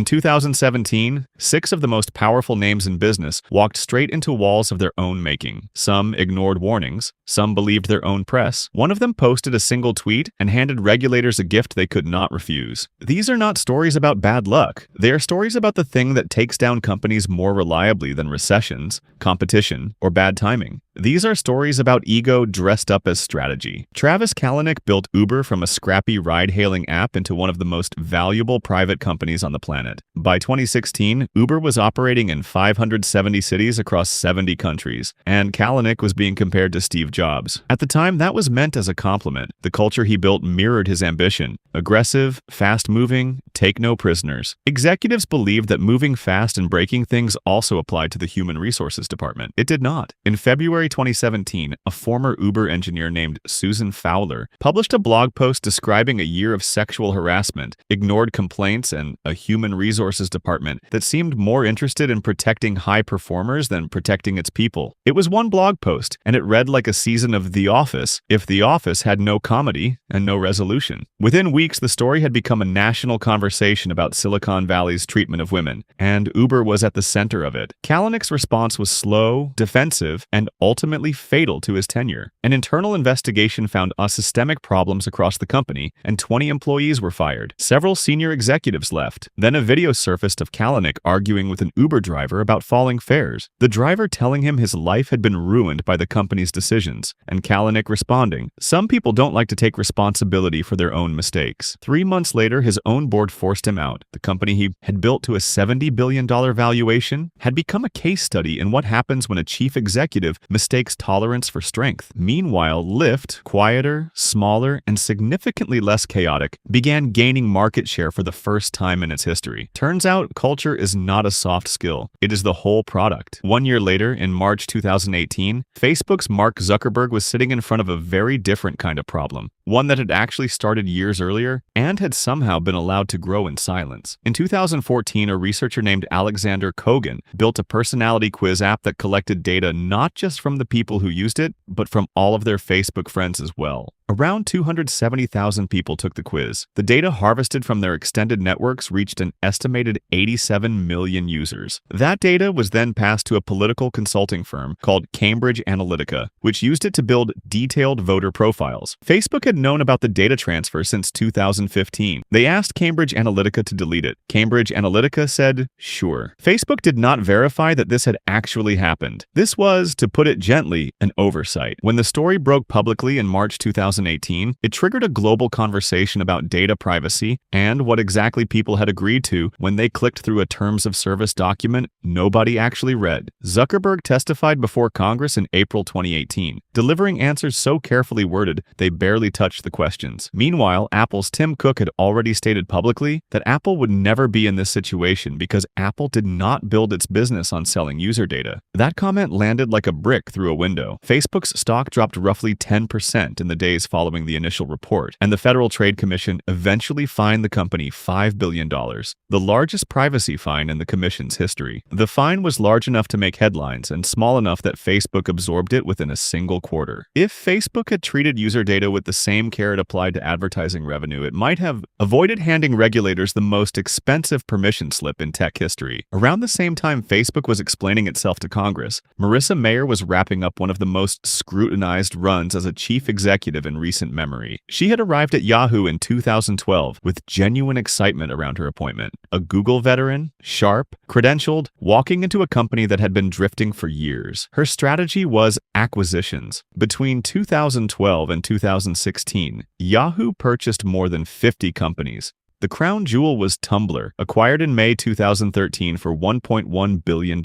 In 2017, 6 of the most powerful names in business walked straight into walls of their own making. Some ignored warnings, some believed their own press. One of them posted a single tweet and handed regulators a gift they could not refuse. These are not stories about bad luck. They are stories about the thing that takes down companies more reliably than recessions, competition, or bad timing. These are stories about ego dressed up as strategy. Travis Kalanick built Uber from a scrappy ride-hailing app into one of the most valuable private companies on the planet. By 2016, Uber was operating in 570 cities across 70 countries, and Kalanick was being compared to Steve Jobs. At the time, that was meant as a compliment. The culture he built mirrored his ambition: aggressive, fast-moving, take no prisoners. Executives believed that moving fast and breaking things also applied to the human resources department. It did not. In February 2017, a former Uber engineer named Susan Fowler published a blog post describing a year of sexual harassment, ignored complaints, and a human resources department that seemed more interested in protecting high performers than protecting its people. It was one blog post, and it read like a season of The Office if The Office had no comedy and no resolution. Within weeks, the story had become a national conversation about Silicon Valley's treatment of women, and Uber was at the center of it. Kalanick's response was slow, defensive, and ultimately fatal to his tenure. An internal investigation found systemic problems across the company, and 20 employees were fired. Several senior executives left. Then a video surfaced of Kalanick arguing with an Uber driver about falling fares. The driver telling him his life had been ruined by the company's decisions, and Kalanick responding, "Some people don't like to take responsibility for their own mistakes." 3 months later, his own board forced him out. The company he had built to a $70 billion valuation had become a case study in what happens when a chief executive mistakes tolerance for strength. Meanwhile, Lyft, quieter, smaller, and significantly less chaotic, began gaining market share for the first time in its history. Turns out, culture is not a soft skill. It is the whole product. 1 year later, in March 2018, Facebook's Mark Zuckerberg was sitting in front of a very different kind of problem, one that had actually started years earlier and had somehow been allowed to grow in silence. In 2014, a researcher named Alexander Kogan built a personality quiz app that collected data not just from the people who used it, but from all of their Facebook friends as well. Around 270,000 people took the quiz. The data harvested from their extended networks reached an estimated 87 million users. That data was then passed to a political consulting firm called Cambridge Analytica, which used it to build detailed voter profiles. Facebook had known about the data transfer since 2015. They asked Cambridge Analytica to delete it. Cambridge Analytica said, sure. Facebook did not verify that this had actually happened. This was, to put it gently, an oversight. When the story broke publicly in March 2018, it triggered a global conversation about data privacy and what exactly people had agreed to when they clicked through a terms of service document nobody actually read. Zuckerberg testified before Congress in April 2018, delivering answers so carefully worded they barely touched the questions. Meanwhile, Apple's Tim Cook had already stated publicly that Apple would never be in this situation because Apple did not build its business on selling user data. That comment landed like a brick through a window. Facebook's stock dropped roughly 10% in the days following the initial report, and the Federal Trade Commission eventually fined the company $5 billion, the largest privacy fine in the commission's history. The fine was large enough to make headlines and small enough that Facebook absorbed it within a single quarter. If Facebook had treated user data with the same care it applied to advertising revenue, it might have avoided handing regulators the most expensive permission slip in tech history. Around the same time Facebook was explaining itself to Congress, Marissa Mayer was wrapping up one of the most scrutinized runs as a chief executive in recent memory. She had arrived at Yahoo in 2012 with genuine excitement around her appointment. A Google veteran, sharp, credentialed, walking into a company that had been drifting for years. Her strategy was acquisitions. Between 2012 and 2016, Yahoo purchased more than 50 companies. The crown jewel was Tumblr, acquired in May 2013 for $1.1 billion.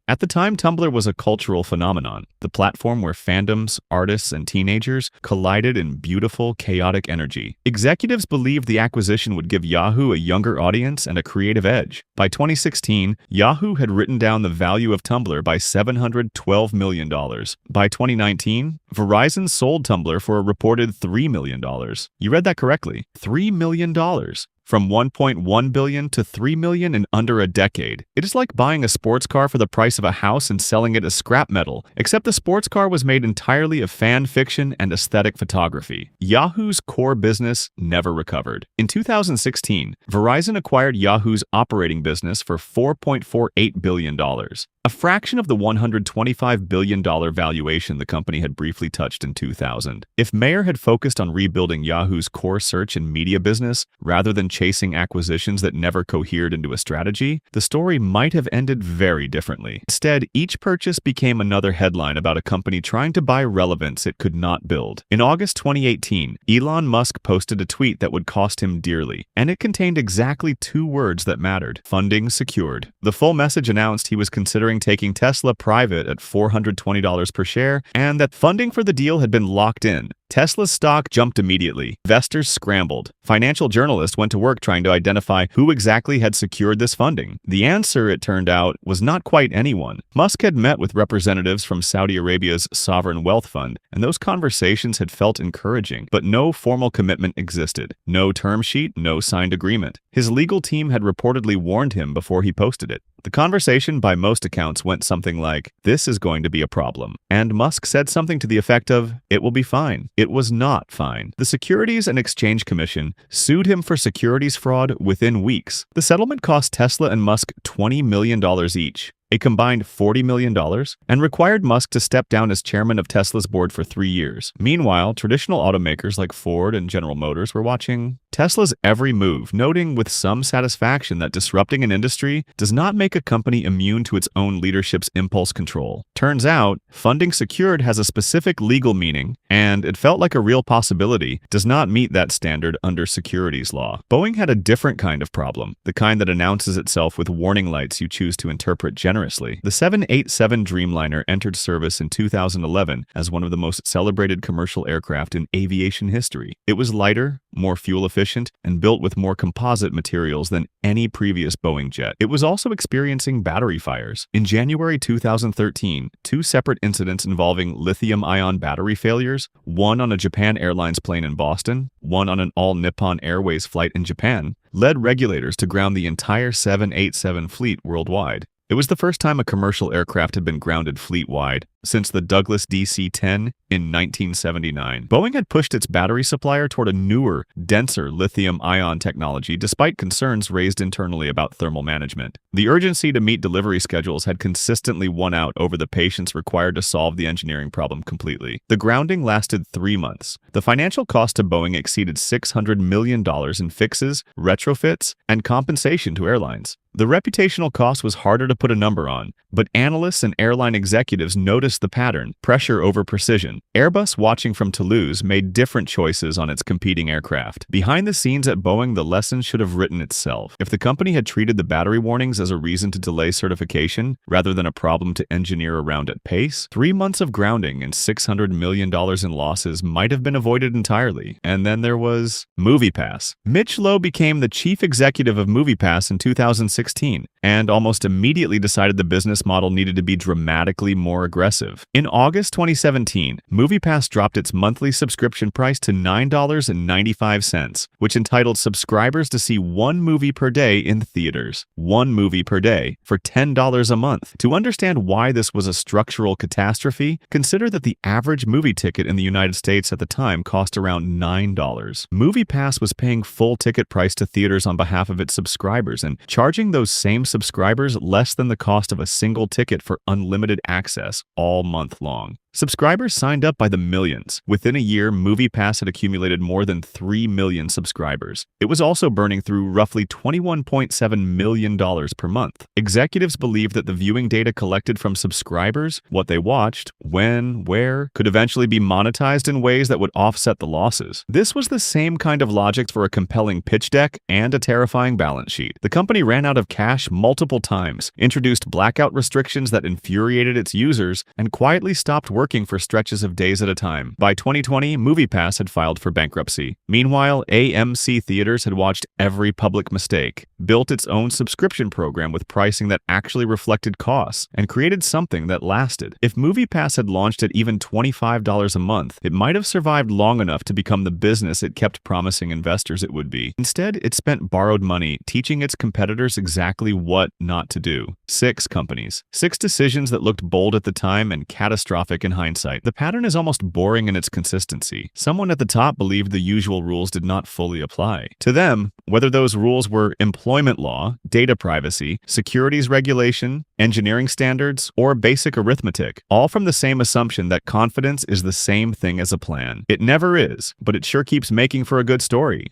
At the time, Tumblr was a cultural phenomenon, the platform where fandoms, artists, and teenagers collided in beautiful, chaotic energy. Executives believed the acquisition would give Yahoo a younger audience and a creative edge. By 2016, Yahoo had written down the value of Tumblr by $712 million. By 2019, Verizon sold Tumblr for a reported $3 million. You read that correctly, $3 million. from $1.1 billion to $3 million in under a decade. It is like buying a sports car for the price of a house and selling it as scrap metal, except the sports car was made entirely of fan fiction and aesthetic photography. Yahoo's core business never recovered. In 2016, Verizon acquired Yahoo's operating business for $4.48 billion. A fraction of the $125 billion valuation the company had briefly touched in 2000. If Mayer had focused on rebuilding Yahoo's core search and media business, rather than chasing acquisitions that never cohered into a strategy, the story might have ended very differently. Instead, each purchase became another headline about a company trying to buy relevance it could not build. In August 2018, Elon Musk posted a tweet that would cost him dearly, and it contained exactly 2 words that mattered: funding secured. The full message announced he was considering taking Tesla private at $420 per share, and that funding for the deal had been locked in. Tesla's stock jumped immediately. Investors scrambled. Financial journalists went to work trying to identify who exactly had secured this funding. The answer, it turned out, was not quite anyone. Musk had met with representatives from Saudi Arabia's sovereign wealth fund, and those conversations had felt encouraging, but no formal commitment existed. No term sheet, no signed agreement. His legal team had reportedly warned him before he posted it. The conversation, by most accounts, went something like, "This is going to be a problem." And Musk said something to the effect of, "It will be fine." It was not fine. The Securities and Exchange Commission sued him for securities fraud within weeks. The settlement cost Tesla and Musk $20 million each, a combined $40 million, and required Musk to step down as chairman of Tesla's board for 3 years. Meanwhile, traditional automakers like Ford and General Motors were watching Tesla's every move, noting with some satisfaction that disrupting an industry does not make a company immune to its own leadership's impulse control. Turns out, funding secured has a specific legal meaning, and it felt like a real possibility, does not meet that standard under securities law. Boeing had a different kind of problem, the kind that announces itself with warning lights you choose to interpret generously. The 787 Dreamliner entered service in 2011 as one of the most celebrated commercial aircraft in aviation history. It was lighter, more fuel efficient, and built with more composite materials than any previous Boeing jet. It was also experiencing battery fires. In January 2013, 2 separate incidents involving lithium-ion battery failures, one on a Japan Airlines plane in Boston, one on an All Nippon Airways flight in Japan, led regulators to ground the entire 787 fleet worldwide. It was the first time a commercial aircraft had been grounded fleet-wide since the Douglas DC-10 in 1979. Boeing had pushed its battery supplier toward a newer, denser lithium-ion technology despite concerns raised internally about thermal management. The urgency to meet delivery schedules had consistently won out over the patience required to solve the engineering problem completely. The grounding lasted 3 months. The financial cost to Boeing exceeded $600 million in fixes, retrofits, and compensation to airlines. The reputational cost was harder to put a number on, but analysts and airline executives noticed the pattern: pressure over precision. Airbus, watching from Toulouse, made different choices on its competing aircraft. Behind the scenes at Boeing, the lesson should have written itself. If the company had treated the battery warnings as a reason to delay certification, rather than a problem to engineer around at pace, 3 months of grounding and $600 million in losses might have been avoided entirely. And then there was MoviePass. Mitch Lowe became the chief executive of MoviePass in 2016. And almost immediately decided the business model needed to be dramatically more aggressive. In August 2017, MoviePass dropped its monthly subscription price to $9.95, which entitled subscribers to see 1 movie per day in theaters. 1 movie per day for $10 a month. To understand why this was a structural catastrophe, consider that the average movie ticket in the United States at the time cost around $9. MoviePass was paying full ticket price to theaters on behalf of its subscribers and charging those same subscribers less than the cost of a single ticket for unlimited access all month long. Subscribers signed up by the millions. Within a year, MoviePass had accumulated more than 3 million subscribers. It was also burning through roughly $21.7 million per month. Executives believed that the viewing data collected from subscribers, what they watched, when, where, could eventually be monetized in ways that would offset the losses. This was the same kind of logic for a compelling pitch deck and a terrifying balance sheet. The company ran out of cash multiple times, introduced blackout restrictions that infuriated its users, and quietly stopped working working for stretches of days at a time. By 2020, MoviePass had filed for bankruptcy. Meanwhile, AMC Theaters had watched every public mistake, built its own subscription program with pricing that actually reflected costs, and created something that lasted. If MoviePass had launched at even $25 a month, it might have survived long enough to become the business it kept promising investors it would be. Instead, it spent borrowed money teaching its competitors exactly what not to do. 6 companies. 6 decisions that looked bold at the time and catastrophic in hindsight. The pattern is almost boring in its consistency. Someone at the top believed the usual rules did not fully apply. To them, whether those rules were employment law, data privacy, securities regulation, engineering standards, or basic arithmetic, all from the same assumption that confidence is the same thing as a plan. It never is, but it sure keeps making for a good story.